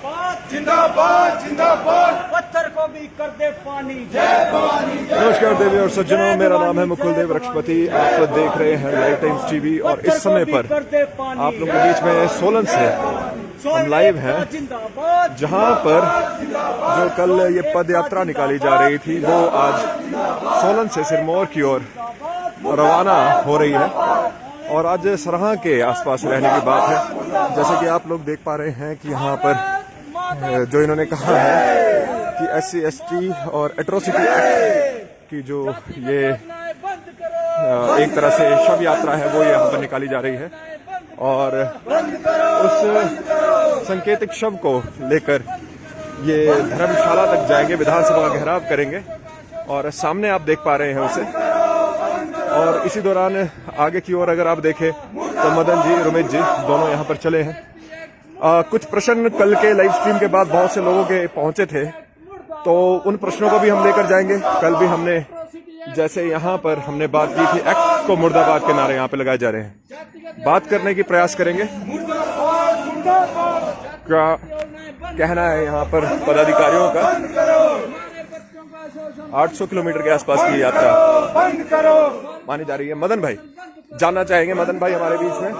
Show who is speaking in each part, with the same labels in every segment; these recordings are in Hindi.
Speaker 1: जिंदाबाद
Speaker 2: जिंदाबाद जिंदाबाद।
Speaker 1: पत्थर को भी कर दे पानी, जय भवानी।
Speaker 3: नमस्कार देवी और सज्जनों, मेरा नाम है मुकुल देव रक्षपति। आप देख रहे हैं लाइव टाइम्स टीवी और इस समय पर आप लोगों के बीच में सोलन से हम लाइव हैं, जहां पर जो कल ये पद यात्रा निकाली जा रही थी वो आज सोलन से सिरमौर की ओर रवाना हो रही है और आज सराहां के आसपास रहने की बात है। जैसे कि आप लोग देख पा रहे हैं कि यहाँ पर जो इन्होंने कहा है कि SC/ST और एट्रोसिटी एक्ट की जो ये एक तरह से शव यात्रा है वो यहाँ पर निकाली जा रही है और उस सांकेतिक शव को लेकर ये धर्मशाला तक जाएंगे, विधानसभा का घेराव करेंगे और सामने आप देख पा रहे हैं उसे। और इसी दौरान आगे की ओर अगर आप देखें तो मदन जी, रोमित जी दोनों यहाँ पर चले हैं। कुछ प्रश्न कल के लाइव स्ट्रीम के बाद बहुत से लोगों के पहुंचे थे, तो उन प्रश्नों को भी हम लेकर जाएंगे। कल भी हमने जैसे यहाँ पर हमने बात की थी, एक्ट को मुर्दाबाद के नारे यहाँ पे लगाए जा रहे हैं, बात करने की प्रयास करेंगे। क्या कहना है यहाँ पर पदाधिकारियों का? 800 किलोमीटर के आसपास की यात्रा मानी जा रही है। मदन भाई जानना चाहेंगे, मदन भाई हमारे बीच में,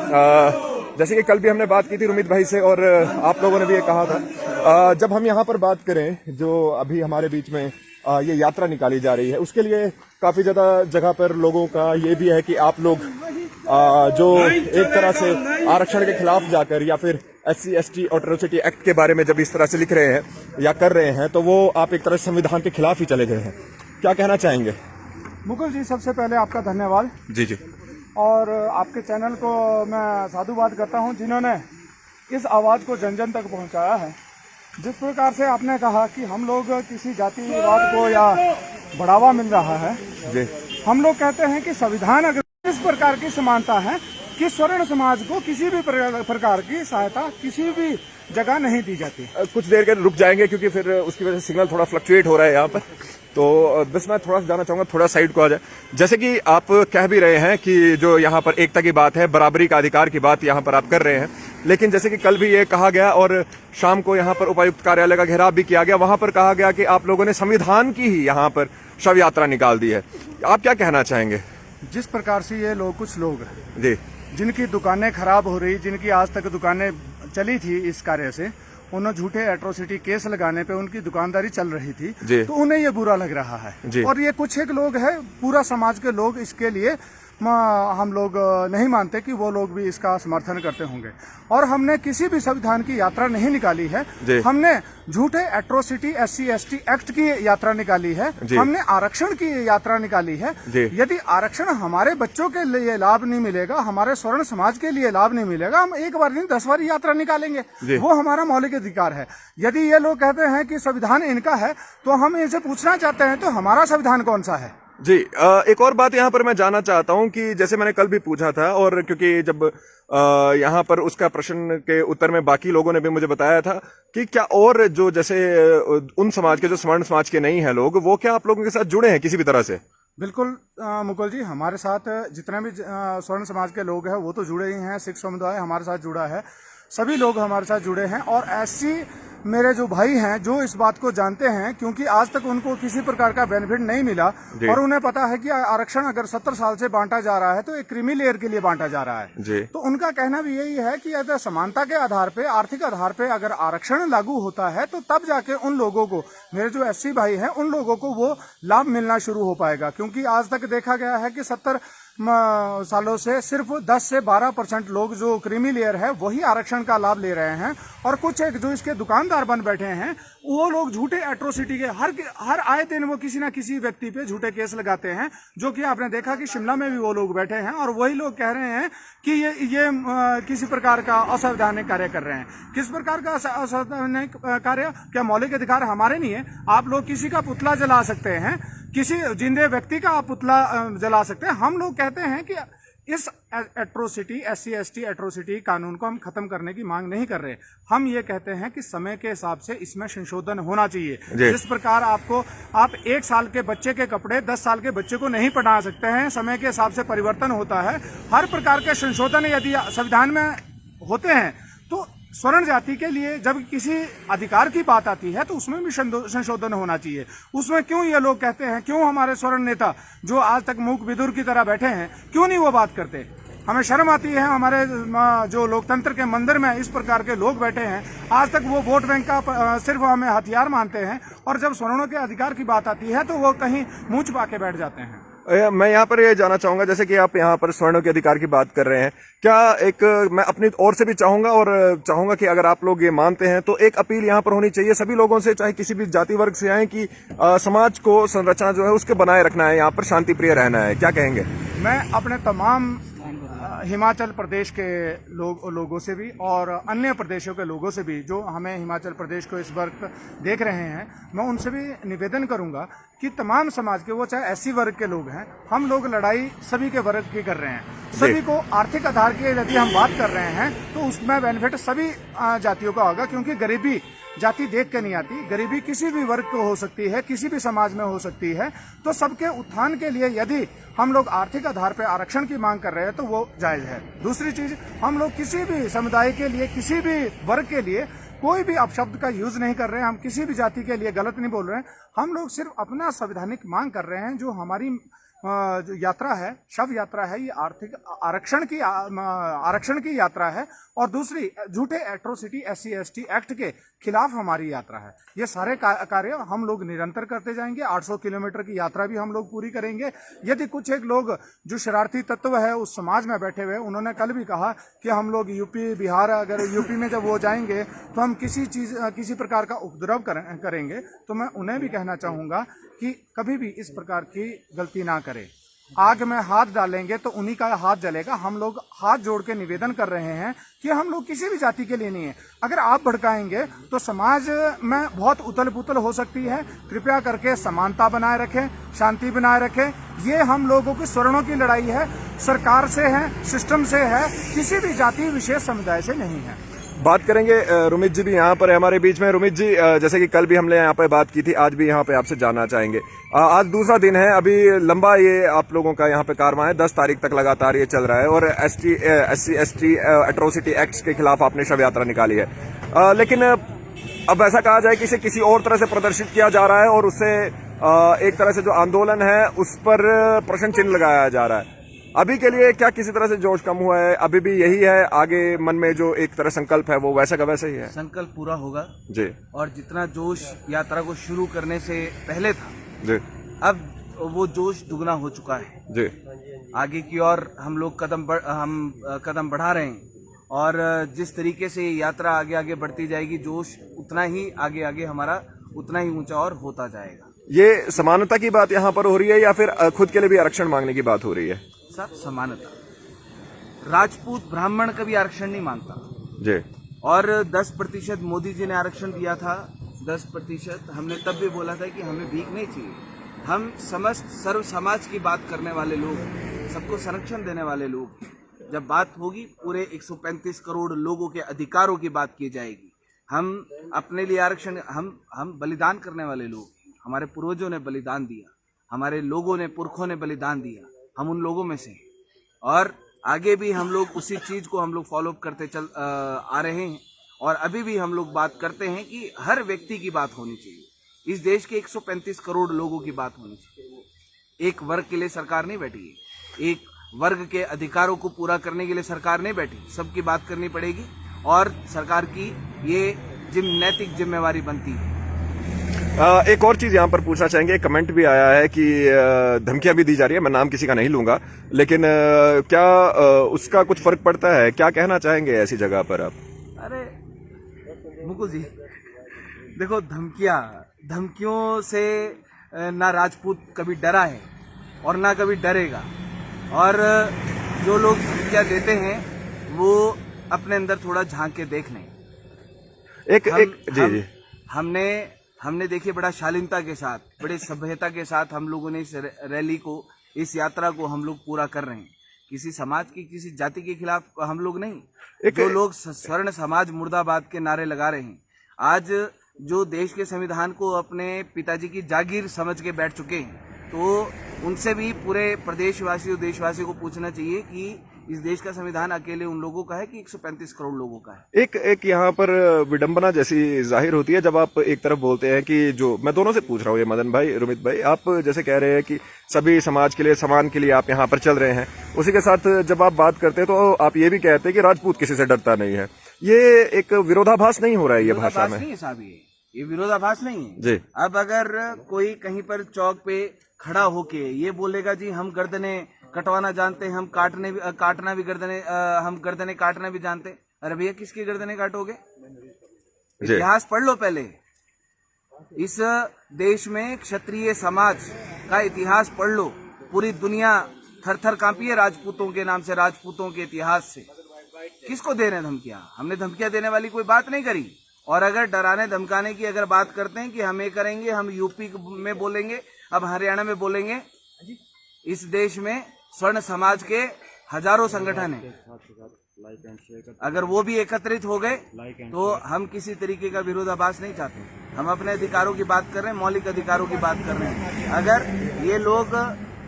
Speaker 3: जैसे कि कल भी हमने बात की थी रोमित भाई से और आप लोगों ने भी ये कहा था, जब हम यहाँ पर बात करें जो अभी हमारे बीच में ये यात्रा निकाली जा रही है, उसके लिए काफी ज्यादा जगह पर लोगों का ये भी है कि आप लोग जो एक तरह से आरक्षण के खिलाफ जाकर या फिर SC/ST और एट्रोसिटी एक्ट के बारे में जब इस तरह से लिख रहे हैं या कर रहे हैं, तो वो आप एक तरह से संविधान के खिलाफ ही चले गए हैं। क्या कहना चाहेंगे?
Speaker 2: मुकुल जी, सबसे पहले आपका धन्यवाद।
Speaker 3: जी जी।
Speaker 2: और आपके चैनल को मैं साधुवाद करता हूं, जिन्होंने इस आवाज़ को जन जन तक पहुंचाया है। जिस प्रकार से आपने कहा कि हम लोग किसी जातिवाद को या बढ़ावा मिल रहा है
Speaker 3: जी,
Speaker 2: हम लोग कहते हैं कि संविधान अगर इस प्रकार की समानता है कि स्वर्ण समाज को किसी भी प्रकार की सहायता किसी भी जगह नहीं दी जाती।
Speaker 3: कुछ देर के रुक जाएंगे क्योंकि फिर उसकी वजह से सिग्नल थोड़ा फ्लक्चुएट हो रहा है यहाँ पर, तो बस मैं थोड़ा सा जाना चाहूंगा, थोड़ा साइड को आ जाए। जैसे कि आप कह भी रहे हैं कि जो यहाँ पर एकता की बात है, बराबरी का अधिकार की बात यहाँ पर आप कर रहे हैं, लेकिन जैसे कि कल भी ये कहा गया और शाम को यहाँ पर उपायुक्त कार्यालय का घेराव भी किया गया, वहां पर कहा गया कि आप लोगों ने संविधान की ही यहाँ पर शव यात्रा निकाल दी है। आप क्या कहना चाहेंगे?
Speaker 2: जिस प्रकार से ये लोग, कुछ लोग
Speaker 3: जी,
Speaker 2: जिनकी दुकानें खराब हो रही, जिनकी आज तक दुकानें चली थी इस कार्य से, उन्होंने झूठे एट्रोसिटी केस लगाने पे उनकी दुकानदारी चल रही थी, तो उन्हें ये बुरा लग रहा है। और ये कुछ एक लोग हैं, पूरा समाज के लोग इसके लिए हम लोग नहीं मानते कि वो लोग भी इसका समर्थन करते होंगे। और हमने किसी भी संविधान की यात्रा नहीं निकाली है, हमने झूठे एट्रोसिटी SC/ST एक्ट की यात्रा निकाली है, हमने आरक्षण की यात्रा निकाली है। यदि आरक्षण हमारे बच्चों के लिए लाभ नहीं मिलेगा, हमारे स्वर्ण समाज के लिए लाभ नहीं मिलेगा, हम एक बार नहीं 10 बार यात्रा निकालेंगे, वो हमारा मौलिक अधिकार है। यदि ये लोग कहते हैं कि संविधान इनका है, तो हम इनसे पूछना चाहते हैं तो हमारा संविधान कौन सा है?
Speaker 3: जी, एक और बात यहाँ पर मैं जानना चाहता हूँ कि जैसे मैंने कल भी पूछा था और क्योंकि जब यहाँ पर उसका प्रश्न के उत्तर में बाकी लोगों ने भी मुझे बताया था कि क्या और जो जैसे उन समाज के जो स्वर्ण समाज के नहीं है लोग, वो क्या आप लोगों के साथ जुड़े हैं किसी भी तरह से?
Speaker 2: बिल्कुल मुकुल जी, हमारे साथ जितने भी स्वर्ण समाज के लोग हैं वो तो जुड़े ही हैं। सिख समुदाय हमारे साथ जुड़ा है, सभी लोग हमारे साथ जुड़े हैं। और ऐसी मेरे जो भाई हैं जो इस बात को जानते हैं, क्योंकि आज तक उनको किसी प्रकार का बेनिफिट नहीं मिला और उन्हें पता है कि आरक्षण अगर 70 साल से बांटा जा रहा है तो एक क्रीमी लेयर के लिए बांटा जा रहा है, तो उनका कहना भी यही है कि अगर समानता के आधार पे, आर्थिक आधार पे अगर आरक्षण लागू होता है तो तब जाके उन लोगों को, मेरे जो SC भाई हैं, उन लोगों को वो लाभ मिलना शुरू हो पाएगा। क्योंकि आज तक देखा गया है कि 70 सालों से सिर्फ 10 से 12% लोग जो क्रीमी लेयर है वही आरक्षण का लाभ ले रहे हैं। और कुछ एक जो इसके दुकानदार बन बैठे हैं, वो लोग झूठे एट्रोसिटी के हर आए दिन वो किसी ना किसी व्यक्ति पे झूठे केस लगाते हैं, जो कि आपने देखा कि शिमला में भी वो लोग बैठे हैं और वही लोग कह रहे हैं कि ये किसी प्रकार का असंवैधानिक कार्य कर रहे हैं। किस प्रकार का असंवैधानिक कार्य? क्या मौलिक अधिकार हमारे नहीं है? आप लोग किसी का पुतला जला सकते हैं, किसी जिंदे व्यक्ति का आप पुतला जला सकते हैं। हम लोग कहते हैं कि इस एट्रोसिटी, SC/ST एट्रोसिटी कानून को हम खत्म करने की मांग नहीं कर रहे। हम ये कहते हैं कि समय के हिसाब से इसमें संशोधन होना चाहिए। जिस प्रकार आप 1 साल के बच्चे के कपड़े 10 साल के बच्चे को नहीं पहना सकते हैं, समय के हिसाब से परिवर्तन होता है। हर प्रकार के संशोधन यदि संविधान में होते हैं तो स्वर्ण जाति के लिए जब किसी अधिकार की बात आती है तो उसमें भी संशोधन होना चाहिए। उसमें क्यों ये लोग कहते हैं, क्यों हमारे स्वर्ण नेता जो आज तक मूक विदुर की तरह बैठे हैं, क्यों नहीं वो बात करते? हमें शर्म आती है। हमारे जो लोकतंत्र के मंदिर में इस प्रकार के लोग बैठे हैं, आज तक वो वोट बैंक का सिर्फ हमें हथियार मानते हैं, और जब स्वर्णों के अधिकार की बात आती है तो वो कहीं मुंह छुपा के बैठ जाते हैं।
Speaker 3: मैं यहाँ पर ये जानना चाहूंगा, जैसे कि आप यहाँ पर स्वर्णों के अधिकार की बात कर रहे हैं, क्या एक मैं अपनी ओर से भी चाहूंगा और चाहूंगा कि अगर आप लोग ये मानते हैं तो एक अपील यहाँ पर होनी चाहिए सभी लोगों से, चाहे किसी भी जाति वर्ग से आए, कि समाज को संरचना जो है उसके बनाए रखना है, यहाँ पर शांति प्रिय रहना है। क्या कहेंगे?
Speaker 2: मैं अपने तमाम हिमाचल प्रदेश के लोगों से भी और अन्य प्रदेशों के लोगों से भी जो हमें हिमाचल प्रदेश को इस वक्त देख रहे हैं, मैं उनसे भी निवेदन करूंगा कि तमाम समाज के, वो चाहे एससी वर्ग के लोग हैं, हम लोग लड़ाई सभी के वर्ग की कर रहे हैं। सभी को आर्थिक आधार की यदि हम बात कर रहे हैं तो उसमें बेनिफिट सभी जातियों का होगा, क्योंकि गरीबी जाति देख के नहीं आती। गरीबी किसी भी वर्ग को हो सकती है, किसी भी समाज में हो सकती है। तो सबके उत्थान के लिए यदि हम लोग आर्थिक आधार पर आरक्षण की मांग कर रहे हैं तो वो जायज है। दूसरी चीज, हम लोग किसी भी समुदाय के लिए, किसी भी वर्ग के लिए कोई भी अपशब्द का यूज नहीं कर रहे हैं। हम किसी भी जाति के लिए गलत नहीं बोल रहे हैं। हम लोग सिर्फ अपना संवैधानिक मांग कर रहे हैं। जो हमारी जो यात्रा है, शव यात्रा है, ये आर्थिक आरक्षण की यात्रा है, और दूसरी झूठे एट्रोसिटी SC/ST एक्ट के खिलाफ हमारी यात्रा है। ये सारे कार्य हम लोग निरंतर करते जाएंगे। 800 किलोमीटर की यात्रा भी हम लोग पूरी करेंगे। यदि कुछ एक लोग जो शरारती तत्व है उस समाज में बैठे हुए, उन्होंने कल भी कहा कि हम लोग यूपी बिहार, अगर यूपी में जब वो जाएंगे तो हम किसी प्रकार का उपद्रव करेंगे, तो मैं उन्हें भी कहना चाहूंगा कि कभी भी इस प्रकार की गलती ना करें। आग में हाथ डालेंगे तो उन्हीं का हाथ जलेगा। हम लोग हाथ जोड़ के निवेदन कर रहे हैं कि हम लोग किसी भी जाति के लिए नहीं है। अगर आप भड़काएंगे तो समाज में बहुत उथल पुथल हो सकती है। कृपया करके समानता बनाए रखें, शांति बनाए रखें। ये हम लोगों की स्वर्णों की लड़ाई है, सरकार से है, सिस्टम से है, किसी भी जाति विशेष समुदाय से नहीं है।
Speaker 3: बात करेंगे, रुमित जी भी यहाँ पर है हमारे बीच में। रुमित जी, जैसे कि कल भी हमने यहाँ पर बात की थी, आज भी यहाँ पे आपसे जानना चाहेंगे। आज दूसरा दिन है, अभी लंबा ये आप लोगों का यहाँ पे कारवां है, 10 तारीख तक लगातार ये चल रहा है, और SC/ST एट्रोसिटी एक्ट्स के खिलाफ आपने शव यात्रा निकाली है। लेकिन अब ऐसा कहा जाए कि इसे किसी और तरह से प्रदर्शित किया जा रहा है, और उससे एक तरह से जो आंदोलन है उस पर प्रश्न चिन्ह लगाया जा रहा है। अभी के लिए क्या किसी तरह से जोश कम हुआ है? अभी भी यही है, आगे मन में जो एक तरह संकल्प है वो वैसा का वैसा ही है?
Speaker 1: संकल्प पूरा होगा
Speaker 3: जी।
Speaker 1: और जितना जोश यात्रा को शुरू करने से पहले था
Speaker 3: जी,
Speaker 1: अब वो जोश दुगना हो चुका है
Speaker 3: जी।
Speaker 1: आगे की ओर हम लोग कदम बढ़ा रहे हैं, और जिस तरीके से ये यात्रा आगे आगे बढ़ती जाएगी, जोश उतना ही आगे हमारा उतना ही ऊंचा और होता जाएगा।
Speaker 3: ये समानता की बात यहाँ पर हो रही है या फिर खुद के लिए भी आरक्षण मांगने की बात हो रही है?
Speaker 1: सब समानता। राजपूत ब्राह्मण कभी आरक्षण नहीं मांगता
Speaker 3: जी।
Speaker 1: और 10% मोदी जी ने आरक्षण दिया था, 10%। हमने तब भी बोला था कि हमें भीख नहीं चाहिए। हम समस्त सर्व समाज की बात करने वाले लोग, सबको संरक्षण देने वाले लोग। जब बात होगी पूरे 135 करोड़ लोगों के अधिकारों की बात की जाएगी। हम अपने लिए आरक्षण, हम बलिदान करने वाले लोग। हमारे पूर्वजों ने बलिदान दिया, हमारे लोगों ने, पुरखों ने बलिदान दिया। हम उन लोगों में से हैं, और आगे भी हम लोग उसी चीज को हम लोग फॉलो करते आ रहे हैं। और अभी भी हम लोग बात करते हैं कि हर व्यक्ति की बात होनी चाहिए। इस देश के 135 करोड़ लोगों की बात होनी चाहिए। एक वर्ग के लिए सरकार नहीं बैठी है, एक वर्ग के अधिकारों को पूरा करने के लिए सरकार नहीं बैठी। सबकी बात करनी पड़ेगी, और सरकार की ये नैतिक जिम्मेवारी बनती है।
Speaker 3: एक और चीज यहाँ पर पूछना चाहेंगे, कमेंट भी आया है कि धमकियां भी दी जा रही है, मैं नाम किसी का नहीं लूंगा, लेकिन क्या उसका कुछ फर्क पड़ता है? क्या कहना चाहेंगे ऐसी जगह पर आप?
Speaker 1: अरे मुकुल जी, देखो, धमकियों से ना राजपूत कभी डरा है और ना कभी डरेगा। और जो लोग धमकियां देते हैं वो अपने अंदर थोड़ा झांक के देख लें।
Speaker 3: जी।
Speaker 1: हमने देखिए, बड़ा शालीनता के साथ, बड़े सभ्यता के साथ हम लोगों ने इस रैली को, इस यात्रा को हम लोग पूरा कर रहे हैं। किसी समाज की, किसी जाति के खिलाफ हम लोग नहीं। जो लोग स्वर्ण समाज मुर्दाबाद के नारे लगा रहे हैं, आज जो देश के संविधान को अपने पिताजी की जागीर समझ के बैठ चुके हैं, तो उनसे भी पूरे प्रदेशवासियों, देशवासियों को पूछना चाहिए कि इस देश का संविधान अकेले उन लोगों का है कि 135 करोड़ लोगों का है।
Speaker 3: एक यहाँ पर विडंबना जैसी जाहिर होती है जब आप एक तरफ बोलते हैं कि जो मैं दोनों से पूछ रहा हूँ, ये मदन भाई, रुमित भाई, आप जैसे कह रहे हैं कि सभी समाज के लिए, समान के लिए आप यहाँ पर चल रहे हैं, उसी के साथ जब आप बात करते हैं तो आप ये भी कहते हैं कि राजपूत किसी से डरता नहीं है। ये एक विरोधाभास नहीं हो रहा है ये भाषा में?
Speaker 1: नहीं है साहब, ये विरोधाभास नहीं है
Speaker 3: जी।
Speaker 1: अब अगर कोई कहीं पर चौक पे खड़ा होके ये बोलेगा जी हम गर्दने कटवाना जानते हैं, हम काटना भी गर्दने, हम गर्दने काटना भी जानते हैं। अरे भैया किसकी गर्दने काटोगे? इतिहास पढ़ लो पहले। इस देश में क्षत्रिय समाज का इतिहास पढ़ लो। पूरी दुनिया थर थर कांपी है राजपूतों के नाम से, राजपूतों के इतिहास से। किसको दे रहे हैं धमकियां? हमने धमकियां देने वाली कोई बात नहीं करी। और अगर डराने धमकाने की अगर बात करते हैं कि हम ये करेंगे, हम यूपी में बोलेंगे, अब हरियाणा में बोलेंगे, इस देश में स्वर्ण समाज के हजारों संगठन हैं, अगर वो भी एकत्रित हो गए तो हम किसी तरीके का विरोधाभास नहीं चाहते। हम अपने अधिकारों की बात कर रहे हैं, मौलिक अधिकारों की बात कर रहे हैं। अगर ये लोग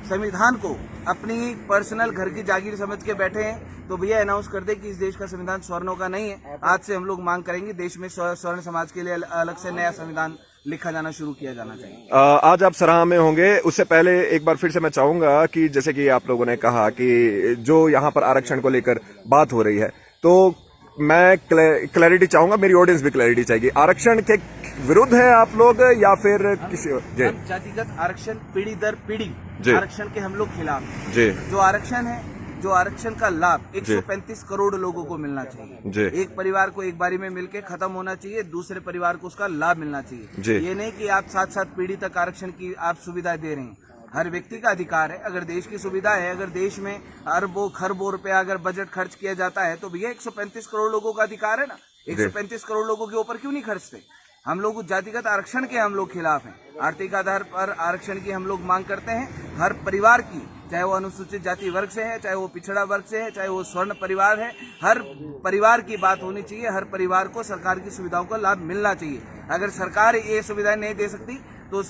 Speaker 1: संविधान को अपनी पर्सनल घर की जागीर समझ के बैठे हैं तो भैया अनाउंस कर दे कि इस देश का संविधान स्वर्णों का नहीं है। आज से हम लोग मांग करेंगे देश में स्वर्ण समाज के लिए अलग से नया संविधान लिखा जाना शुरू किया जाना चाहिए।
Speaker 3: आज आप सराह में होंगे, उससे पहले एक बार फिर से मैं चाहूंगा कि जैसे कि आप लोगों ने कहा कि जो यहाँ पर आरक्षण को लेकर बात हो रही है, तो मैं क्लैरिटी चाहूंगा, मेरी ऑडियंस भी क्लैरिटी चाहिए। आरक्षण के विरुद्ध है आप लोग या फिर किसी?
Speaker 1: जातिगत आरक्षण पीढ़ी दर पीढ़ी आरक्षण के हम लोग खिलाफ हैं।
Speaker 3: जी।
Speaker 1: जो आरक्षण है, जो आरक्षण का लाभ 135 करोड़ लोगों को मिलना चाहिए। एक परिवार को एक बारी में मिलके खत्म होना चाहिए, दूसरे परिवार को उसका लाभ मिलना चाहिए। ये नहीं कि आप 7-7 पीढ़ी तक आरक्षण की आप सुविधा दे रहे हैं। हर व्यक्ति का अधिकार है। अगर देश की सुविधा है, अगर देश में अरबों खरबों रुपया अगर बजट खर्च किया जाता है तो भैया 135 करोड़ लोगों का अधिकार है ना। 135 करोड़ लोगों के ऊपर क्यों नहीं खर्चते? हम लोग जातिगत आरक्षण के हम लोग खिलाफ हैं। आर्थिक आधार पर आरक्षण की हम लोग मांग करते हैं। हर परिवार की, चाहे वो अनुसूचित जाति वर्ग से है, चाहे वो पिछड़ा वर्ग से है, चाहे वो स्वर्ण परिवार है, हर परिवार की बात होनी चाहिए। हर परिवार को सरकार की सुविधाओं का लाभ मिलना चाहिए। अगर सरकार ये सुविधाएं नहीं दे सकती तो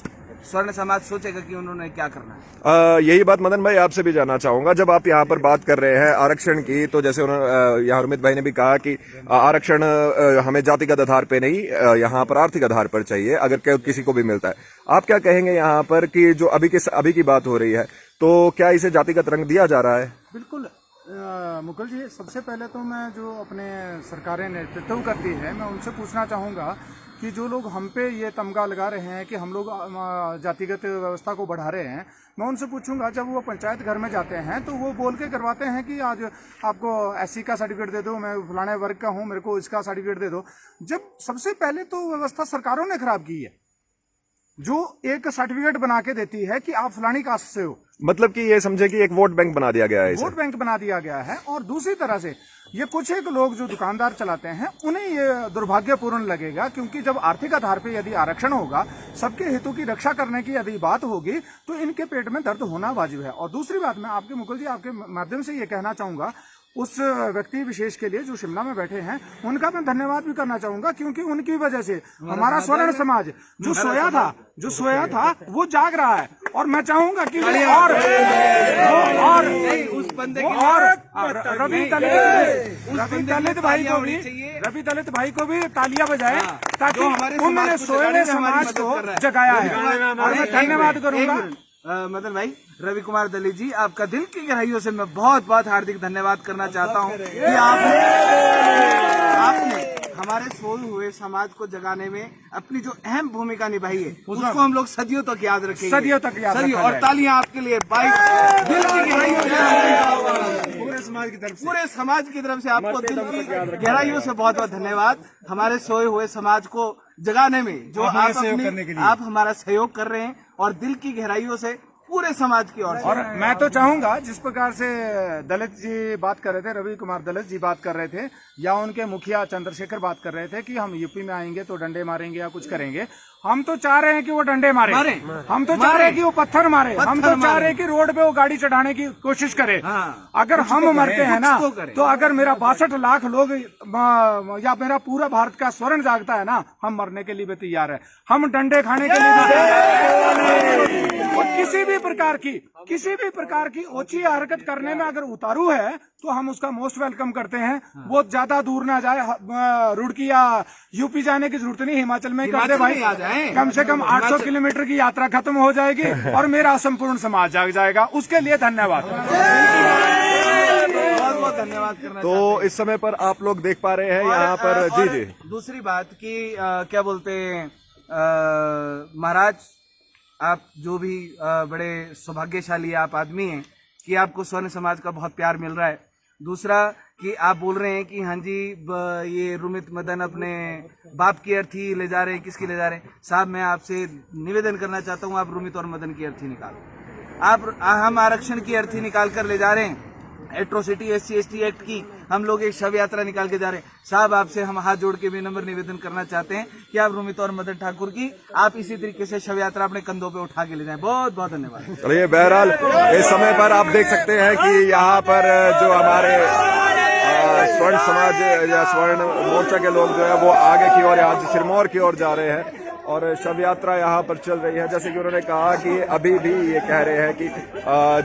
Speaker 1: स्वर्ण समाज सोचेगा कि उन्होंने क्या करना है।
Speaker 3: यही बात मदन भाई आपसे भी जानना चाहूंगा। जब आप यहाँ पर बात कर रहे हैं आरक्षण की, तो जैसे उन्होंने यहाँ रुमित भाई ने भी कहा कि आरक्षण हमें जातिगत आधार पे नहीं, यहाँ पर आर्थिक आधार पर चाहिए अगर किसी को भी मिलता है। आप क्या कहेंगे यहाँ पर कि जो अभी की बात हो रही है, तो क्या इसे जातिगत रंग दिया जा रहा है?
Speaker 2: बिल्कुल मुकुल जी, सबसे पहले तो मैं जो अपने सरकारें नेतृत्व करती है, मैं उनसे पूछना चाहूँगा कि जो लोग हम पे ये तमगा लगा रहे हैं कि हम लोग जातिगत व्यवस्था को बढ़ा रहे हैं, मैं उनसे पूछूंगा जब वो पंचायत घर में जाते हैं तो वो बोल के करवाते हैं कि आज आपको एससी का सर्टिफिकेट दे दो, मैं फलाने वर्ग का हूँ, मेरे को इसका सर्टिफिकेट दे दो। जब सबसे पहले तो व्यवस्था सरकारों ने खराब की है, जो एक सर्टिफिकेट बना के देती है कि आप फलानी कास्ट से हो।
Speaker 3: मतलब कि ये समझे कि एक वोट बैंक बना दिया गया है इसे।
Speaker 2: वोट बैंक बना दिया गया है। और दूसरी तरह से ये कुछ एक लोग जो दुकानदार चलाते हैं उन्हें ये दुर्भाग्यपूर्ण लगेगा, क्योंकि जब आर्थिक आधार पे यदि आरक्षण होगा, सबके हितों की रक्षा करने की यदि बात होगी तो इनके पेट में दर्द होना वाजिब है। और दूसरी बात मैं आपके मुकुल जी आपके माध्यम से ये कहना चाहूंगा उस व्यक्ति विशेष के लिए जो शिमला में बैठे हैं, उनका मैं धन्यवाद भी करना चाहूंगा, क्योंकि उनकी वजह से हमारा स्वर्ण समाज जो सोया था वो जाग रहा है। और मैं चाहूंगा कि रवि दलित भाई को भी तालियां बजाएं, ताकि उन्होंने सोए समाज को जगाया है। और मैं धन्यवाद करूंगा
Speaker 1: मदन भाई, रवि कुमार दलित जी, आपका दिल की गहराइयों से मैं बहुत बहुत हार्दिक धन्यवाद करना चाहता हूं कि आपने हमारे सोए हुए समाज को जगाने में अपनी जो अहम भूमिका निभाई है उसको हम लोग सदियों तक याद रखेंगे।
Speaker 2: सदियों तक याद रखेंगे।
Speaker 1: और तालियां आपके लिए भाई, दिल की गहराइयों से पूरे समाज की तरफ से आपको दिल की गहराइयों से बहुत बहुत धन्यवाद। हमारे सोए हुए समाज को जगाने में जो आप हमारा सहयोग कर रहे हैं, और दिल की गहराइयों से पूरे समाज की ओर से।
Speaker 2: और मैं तो चाहूंगा जिस प्रकार से दलित जी बात कर रहे थे, रवि कुमार दलित जी बात कर रहे थे, या उनके मुखिया चंद्रशेखर बात कर रहे थे कि हम यूपी में आएंगे तो डंडे मारेंगे या कुछ करेंगे। हम तो चाह रहे हैं कि वो डंडे मारे, हम तो चाह रहे हैं कि वो पत्थर मारे, हम तो चाह रहे हैं कि रोड पे वो गाड़ी चढ़ाने की कोशिश करे। अगर हम मरते हैं ना, तो अगर मेरा 62 लाख लोग या मेरा पूरा भारत का स्वर्ण जागता है ना, हम मरने के लिए भी तैयार है, हम डंडे खाने के लिए भी तैयार है। किसी भी किसी भी प्रकार की ओछी हरकत करने में अगर उतारू है तो हम उसका मोस्ट वेलकम करते हैं। वो ज्यादा दूर ना जाए, रुड़की या यूपी जाने की जरूरत नहीं, हिमाचल में ही कर दे भाई। कम से कम 800 किलोमीटर की यात्रा खत्म हो जाएगी और मेरा संपूर्ण समाज जाग जाएगा। उसके लिए धन्यवाद।
Speaker 1: बहुत बहुत धन्यवाद करना
Speaker 3: तो इस समय पर आप लोग देख पा रहे हैं यहाँ पर। जी जी,
Speaker 1: दूसरी बात कि क्या बोलते हैं महाराज, आप जो भी बड़े सौभाग्यशाली आप आदमी हैं कि आपको स्वर्ण समाज का बहुत प्यार मिल रहा है। दूसरा कि आप बोल रहे हैं कि हाँ जी ये रुमित मदन अपने बाप की अर्थी ले जा रहे हैं, किसकी ले जा रहे हैं। साहब मैं आपसे निवेदन करना चाहता हूँ, आप रुमित और मदन की अर्थी निकालो। हम आरक्षण की अर्थी निकाल कर ले जा रहे हैं, एट्रोसिटी SC/ST एक्ट की हम लोग एक शव यात्रा निकाल के जा रहे हैं। साहब आपसे हम हाथ जोड़ के विनम्र निवेदन करना चाहते हैं कि आप रुमित और मदन ठाकुर की आप इसी तरीके से शव यात्रा अपने कंधों पे उठा के ले जाएं। बहुत बहुत धन्यवाद।
Speaker 3: चलिए, बहरहाल इस समय पर आप देख सकते हैं कि यहाँ पर जो हमारे स्वर्ण समाज या स्वर्ण मोर्चा के लोग जो है वो आगे की ओर आज सिरमौर की ओर जा रहे हैं और शव यात्रा यहाँ पर चल रही है। जैसे कि उन्होंने कहा कि अभी भी ये कह रहे हैं कि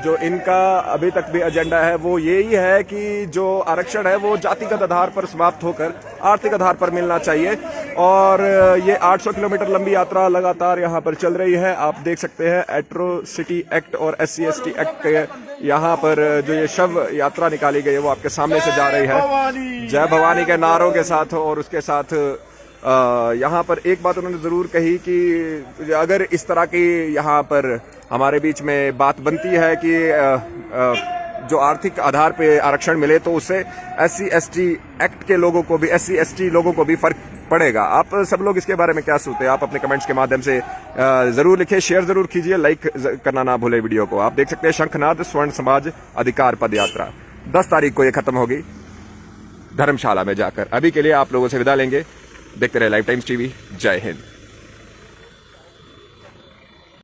Speaker 3: जो इनका अभी तक भी एजेंडा है वो यही है कि जो आरक्षण है वो जातिगत आधार पर समाप्त होकर आर्थिक आधार पर मिलना चाहिए। और ये 800 किलोमीटर लंबी यात्रा लगातार यहाँ पर चल रही है। आप देख सकते हैं एट्रोसिटी एक्ट और SC/ST एक्ट के यहाँ पर जो ये शव यात्रा निकाली गई है वो आपके सामने से जा रही है जय भवानी के नारों के साथ। और उसके साथ यहाँ पर एक बात उन्होंने जरूर कही कि अगर इस तरह की यहाँ पर हमारे बीच में बात बनती है कि जो आर्थिक आधार पे आरक्षण मिले तो उससे SC/ST एक्ट के लोगों को भी, SC/ST लोगों को भी फर्क पड़ेगा। आप सब लोग इसके बारे में क्या सोचते हैं? आप अपने कमेंट्स के माध्यम से जरूर लिखें, शेयर जरूर कीजिए, लाइक करना ना भूले वीडियो को। आप देख सकते हैं शंखनाद स्वर्ण समाज अधिकार पद यात्रा 10 तारीख को ये खत्म होगी धर्मशाला में जाकर। अभी के लिए आप लोगों से विदा लेंगे। देखते रहे लाइव टाइम्स टीवी। जय हिंद।